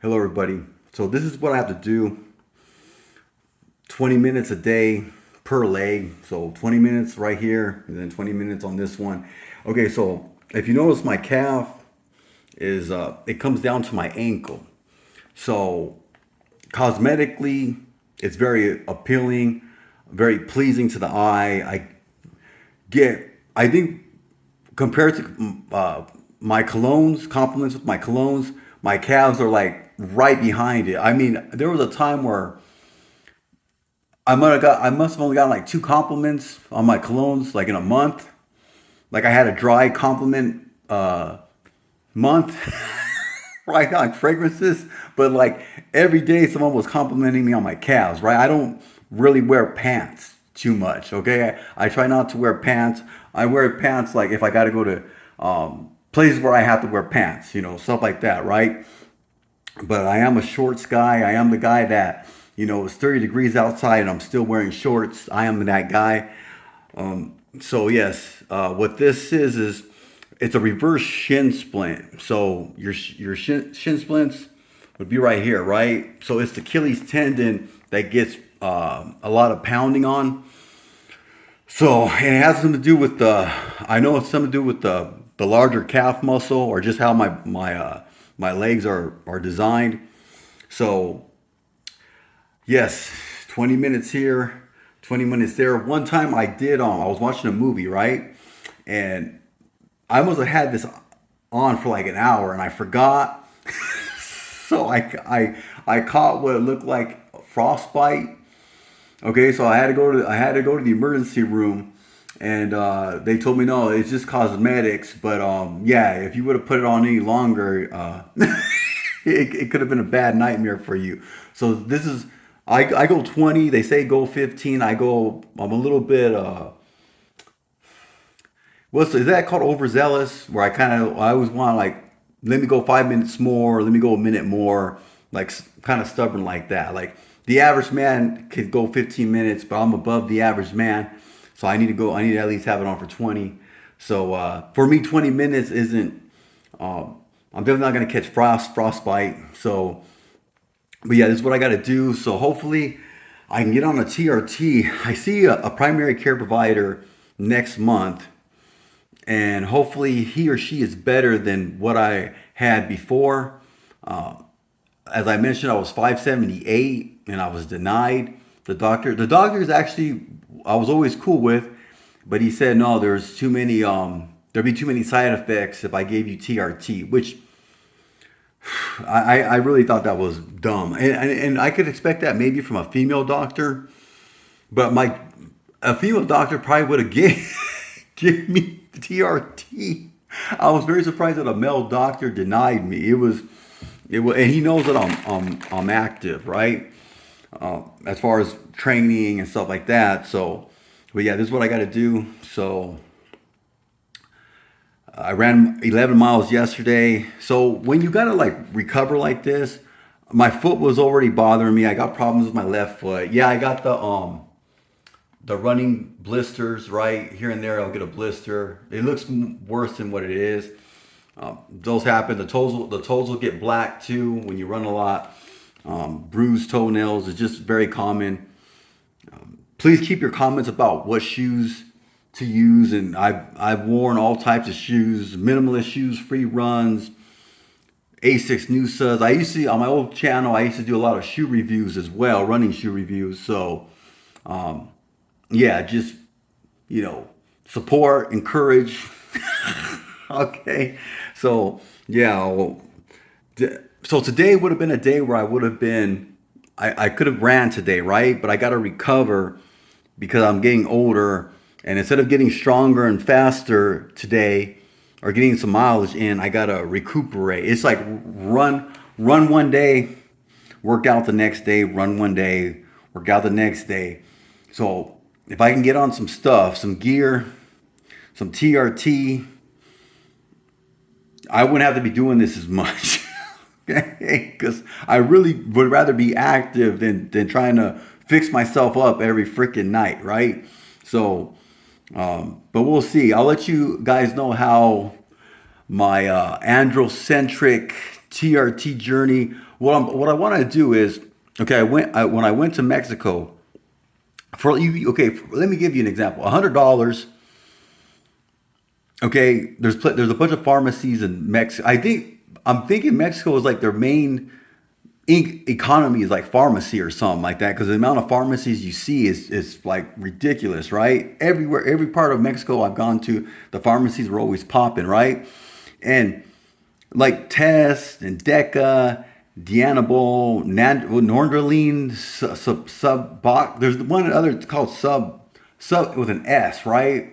Hello, everybody. So this is what I have to do. 20 minutes a day per leg. So 20 minutes right here, and then 20 minutes on this one. Okay, so if you notice, my calf is it comes down to my ankle. So cosmetically, it's very appealing, very pleasing to the eye. I think compared to my colognes, compliments with my colognes, my calves are like right behind it. I mean, there was a time where I must have only gotten like two compliments on my colognes like in a month. Like I had a dry compliment month, right? Like fragrances, but like every day someone was complimenting me on my calves, right? I don't really wear pants too much, okay? I try not to wear pants. I wear pants like if I got to go to places where I have to wear pants, stuff like that, right? But I am a shorts guy. I am the guy that, it's 30 degrees outside and I'm still wearing shorts. I am that guy. So yes, what this is it's a reverse shin splint. So your shin splints would be right here, right? So it's the Achilles tendon that gets a lot of pounding on. So and it has something to do with I know it's something to do with the larger calf muscle or just how my legs are designed. So yes, 20 minutes here, 20 minutes there. One time I was watching a movie, right? And I must have had this on for like an hour and I forgot. So I caught what it looked like frostbite. Okay, so I had to go to the emergency room, and they told me no, it's just cosmetics. But yeah, if you would have put it on any longer, it could have been a bad nightmare for you. So this is I go 20. They say go 15. I'm a little bit is that called overzealous? Where I always want like let me go 5 minutes more, let me go a minute more, like kind of stubborn like that. Like the average man could go 15 minutes, but I'm above the average man, so I need to go. I need to at least have it on for 20. So for me, 20 minutes isn't. I'm definitely not gonna catch frostbite. So, but yeah, this is what I got to do. So hopefully, I can get on a TRT. I see a primary care provider next month and hopefully he or she is better than what I had before. Uh, as I mentioned, I was 578 and I was denied. The doctor is actually I was always cool with, but he said no, there'd be too many side effects if I gave you TRT, which I really thought that was dumb, and I could expect that maybe from a female doctor, but a female doctor probably would have give me TRT. I was very surprised that a male doctor denied me. And he knows that I'm active, right? As far as training and stuff like that. So, but yeah, this is what I got to do. So I ran 11 miles yesterday. So when you got to like recover like this, my foot was already bothering me. I got problems with my left foot. Yeah, I got the running blisters, right here and there. I'll get a blister. It looks worse than what it is. Those happen. The toes will get black too when you run a lot. Bruised toenails is just very common. Please keep your comments about what shoes to use, and I've worn all types of shoes, minimalist shoes, free runs, Asics new studs. I used to on my old channel. I used to do a lot of shoe reviews as well, running shoe reviews. So yeah, just support, encourage. Okay, so yeah, so today would have been a day where I would have been, I could have ran today, right? But I got to recover because I'm getting older, and instead of getting stronger and faster today or getting some mileage in, I got to recuperate. It's like run one day, work out the next day, run one day, work out the next day. So if I can get on some stuff, some gear, some TRT, I wouldn't have to be doing this as much. Okay? Because I really would rather be active than trying to fix myself up every freaking night, right? So, but we'll see. I'll let you guys know how my androcentric TRT journey. What I want to do is, okay, when I went to Mexico for you. Okay, let me give you an example. $100. Okay, there's a bunch of pharmacies in Mexico. I'm thinking Mexico is like their main economy is like pharmacy or something like that, because the amount of pharmacies you see is like ridiculous, right? Everywhere, every part of Mexico I've gone to, the pharmacies were always popping, right? And like Test and Deca, Dianabol, Nordrolene, there's one other called sub with an S, right?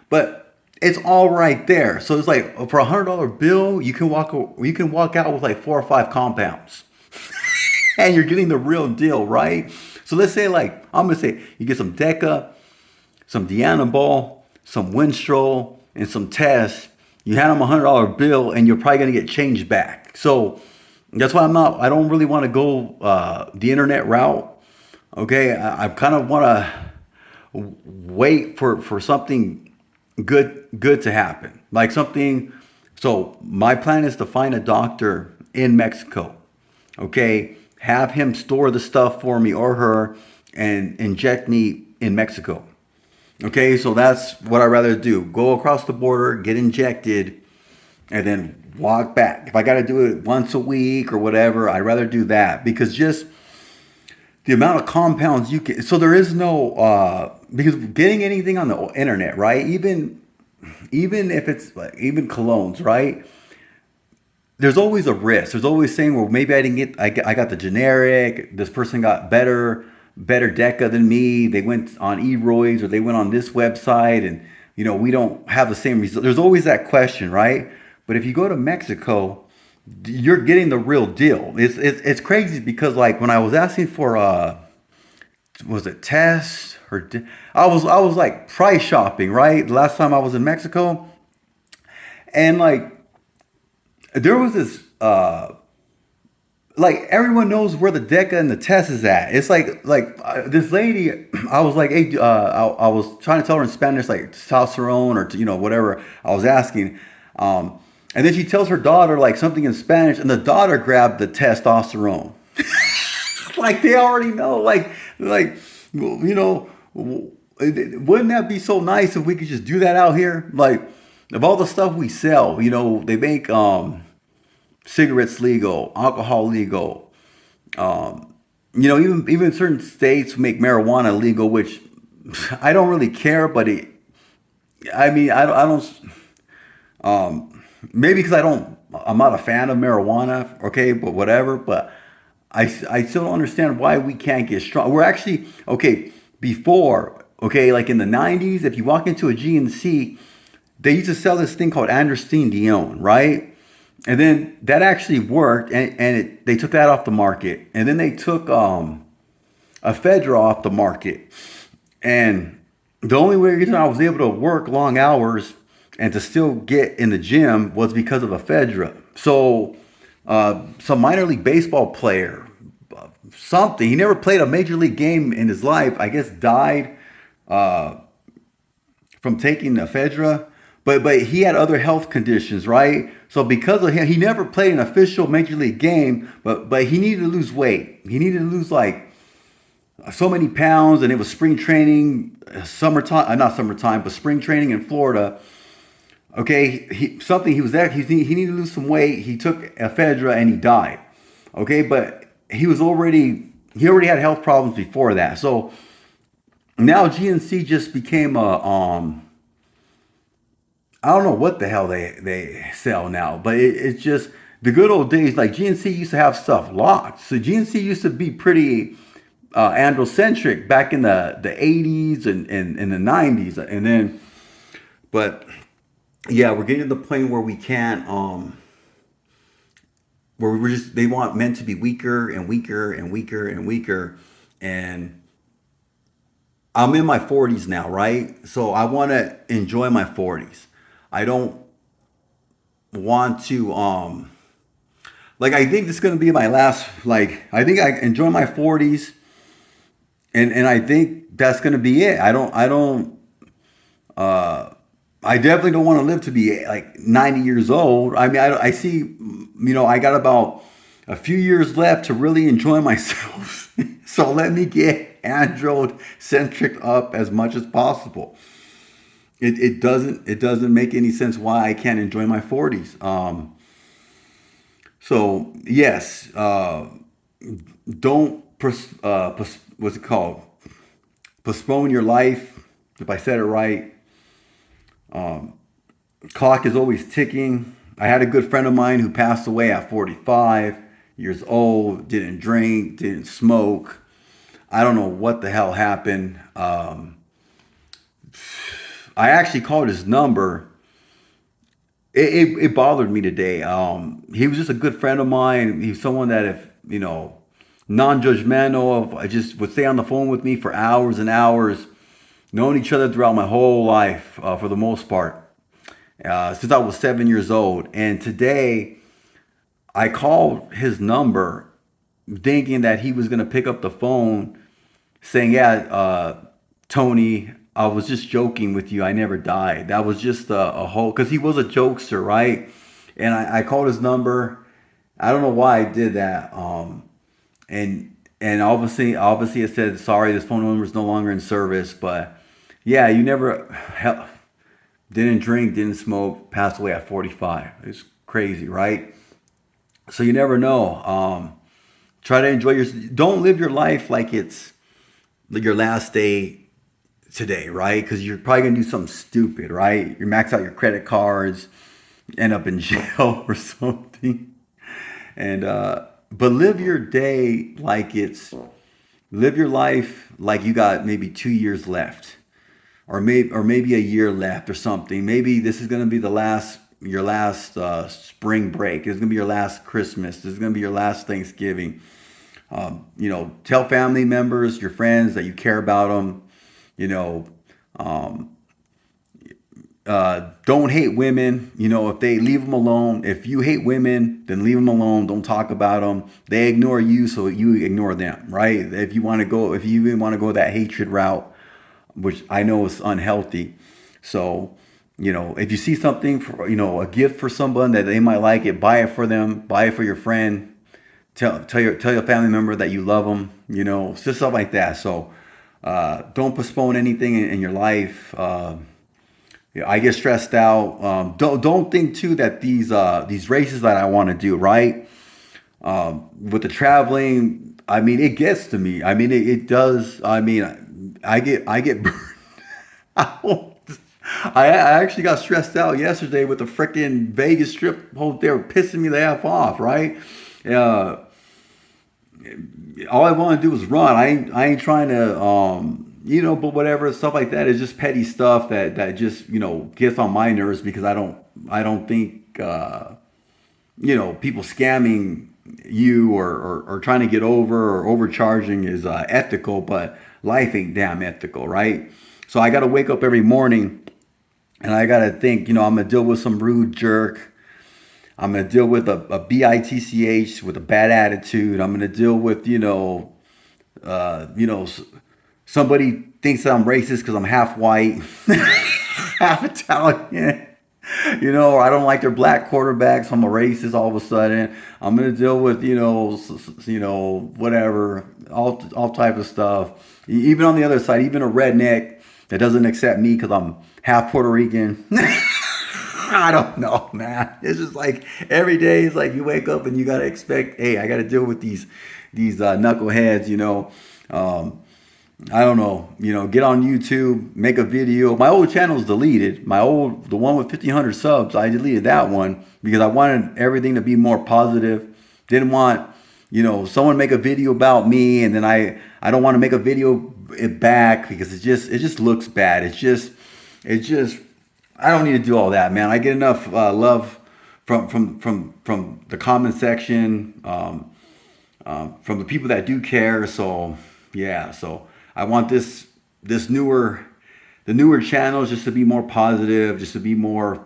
But it's all right there. So it's like for $100 bill, you can walk out with like 4 or 5 compounds, and you're getting the real deal, right? So let's say, like, I'm gonna say you get some Deca, some Dianabol, some Winstrol, and some Test. You hand them $100 bill, and you're probably gonna get change back. So that's why I don't really want to go the internet route. Okay, I kind of want to wait for something good to happen, like something. So my plan is to find a doctor in Mexico. Okay, have him store the stuff for me or her and inject me in Mexico. Okay, so that's what I'd rather do. Go across the border, get injected, and then walk back. If I got to do it once a week or whatever, I'd rather do that, because just the amount of compounds you can. So there is no because getting anything on the internet, right? Even if it's like even colognes, right? There's always a risk. There's always saying, well, maybe I didn't get, I got the generic. This person got better Deca than me. They went on eroids, or they went on this website, and we don't have the same result. There's always that question, right? But if you go to Mexico, you're getting the real deal. It's crazy, because like when I was asking for was it test or I was like price shopping, right? The last time I was in Mexico, and like there was this like everyone knows where the Deca and the test is at. It's like this lady. I was like, hey, I was trying to tell her in Spanish, like testosterone or whatever. I was asking, and then she tells her daughter like something in Spanish, and the daughter grabbed the testosterone. Like they already know. Like wouldn't that be so nice if we could just do that out here? Like of all the stuff we sell, they make cigarettes legal, alcohol legal. Even certain states make marijuana legal, which I don't really care. But I don't. Maybe because I'm not a fan of marijuana. Okay, but whatever. But I still don't understand why we can't get strong. We're actually okay. Before, okay, like in the 90s, if you walk into a GNC, they used to sell this thing called Androsten Dione, right? And then that actually worked, and they took that off the market. And then they took ephedra off the market. And the only reason I was able to work long hours and to still get in the gym was because of ephedra. So some minor league baseball player, something, he never played a major league game in his life, I guess died from taking ephedra. But he had other health conditions, right? So because of him, he never played an official major league game, but he needed to lose weight. He needed to lose like so many pounds, and it was spring training, summertime, not summertime, but spring training in Florida. Okay, he was there. He needed to lose some weight. He took ephedra and he died. Okay, but he already had health problems before that. So now GNC just became a I don't know what the hell they sell now, but it's just the good old days. Like GNC used to have stuff locked. So GNC used to be pretty androcentric back in the 80s and the 90s. And then, but yeah, we're getting to the point where we can't, where they want men to be weaker and weaker and weaker and weaker. And I'm in my 40s now, right? So I want to enjoy my 40s. I don't want to like I think this is gonna be my last, like I think I enjoy my 40s, and I think that's gonna be it. I don't I definitely don't want to live to be like 90 years old. I mean, I see, I got about a few years left to really enjoy myself. So let me get android centric up as much as possible. It doesn't make any sense why I can't enjoy my 40s. So yes, don't what's it called? Postpone your life. If I said it right, clock is always ticking. I had a good friend of mine who passed away at 45 years old. Didn't drink, didn't smoke. I don't know what the hell happened. I actually called his number. It bothered me today. He was just a good friend of mine. He's someone that, if non-judgmental, of I just would stay on the phone with me for hours and hours. Known each other throughout my whole life, for the most part, since I was 7 years old. And today, I called his number, thinking that he was gonna pick up the phone, saying, "Yeah, Tony, I was just joking with you. I never died." That was just a whole, because he was a jokester, right? And I called his number. I don't know why I did that. And obviously it said, "Sorry, this phone number is no longer in service." But yeah, you never didn't drink, didn't smoke, passed away at 45. It's crazy, right? So you never know. Try to enjoy your. Don't live your life like it's like your last day today, right? Because you're probably gonna do something stupid, right? You max out your credit cards, end up in jail or something. And but live your life like you got maybe 2 years left, or maybe a year left or something. Maybe this is gonna be your last spring break. This is gonna be your last Christmas. This is gonna be your last Thanksgiving. Tell family members, your friends, that you care about them. You know, um, don't hate women. If they leave them alone. If you hate women, then leave them alone. Don't talk about them. They ignore you, so you ignore them, right? If you even want to go that hatred route, which I know is unhealthy. So, if you see something for, a gift for someone that they might like it, buy it for them, buy it for your friend. Tell your family member that you love them. It's just stuff like that. So, don't postpone anything in your life. Yeah, I get stressed out. Don't think too that these races that I want to do, right? With the traveling, I mean, it gets to me. I mean, it does. I mean, I get burned out. I actually got stressed out yesterday with the freaking Vegas Strip. They were pissing me the F off, right? Uh, all I want to do is run. I ain't trying to, but whatever stuff like that is just petty stuff that just gets on my nerves, because I don't think people scamming you, or trying to get over, or overcharging is ethical, but life ain't damn ethical, right? So I got to wake up every morning, and I got to think, I'm gonna deal with some rude jerk. I'm gonna deal with a bitch with a bad attitude. I'm gonna deal with uh, you know, s- somebody thinks that I'm racist because I'm half white, half Italian. Or I don't like their black quarterbacks. So I'm a racist all of a sudden. I'm gonna deal with whatever, all type of stuff. Even on the other side, even a redneck that doesn't accept me because I'm half Puerto Rican. I don't know, man. It's just like every day. It's like you wake up and you gotta expect, hey, I gotta deal with these knuckleheads. Um, I don't know. Get on YouTube, make a video. My old channel's deleted. The one with 1,500 subs, I deleted that one because I wanted everything to be more positive. Didn't want, someone make a video about me, and then I don't want to make a video it back because it just looks bad. It just I don't need to do all that, man. I get enough love from the comment section, from the people that do care. So yeah, so I want this the newer channels just to be more positive, just to be more,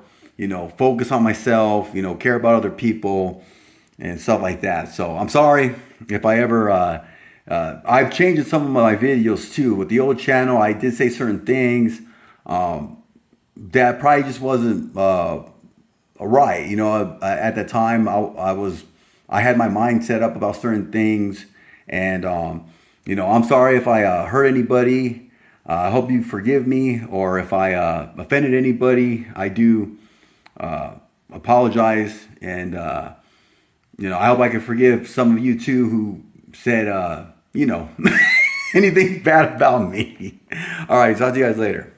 focus on myself, care about other people and stuff like that. So I'm sorry if I ever. I've changed some of my videos too. With the old channel, I did say certain things. Um, that probably just wasn't right. You know, at that time, I had my mind set up about certain things, and you know, I'm sorry if I hurt anybody. I hope you forgive me, or if I offended anybody, I do apologize, and you know, I hope I can forgive some of you too who said, you know, anything bad about me. All right, talk to you guys later.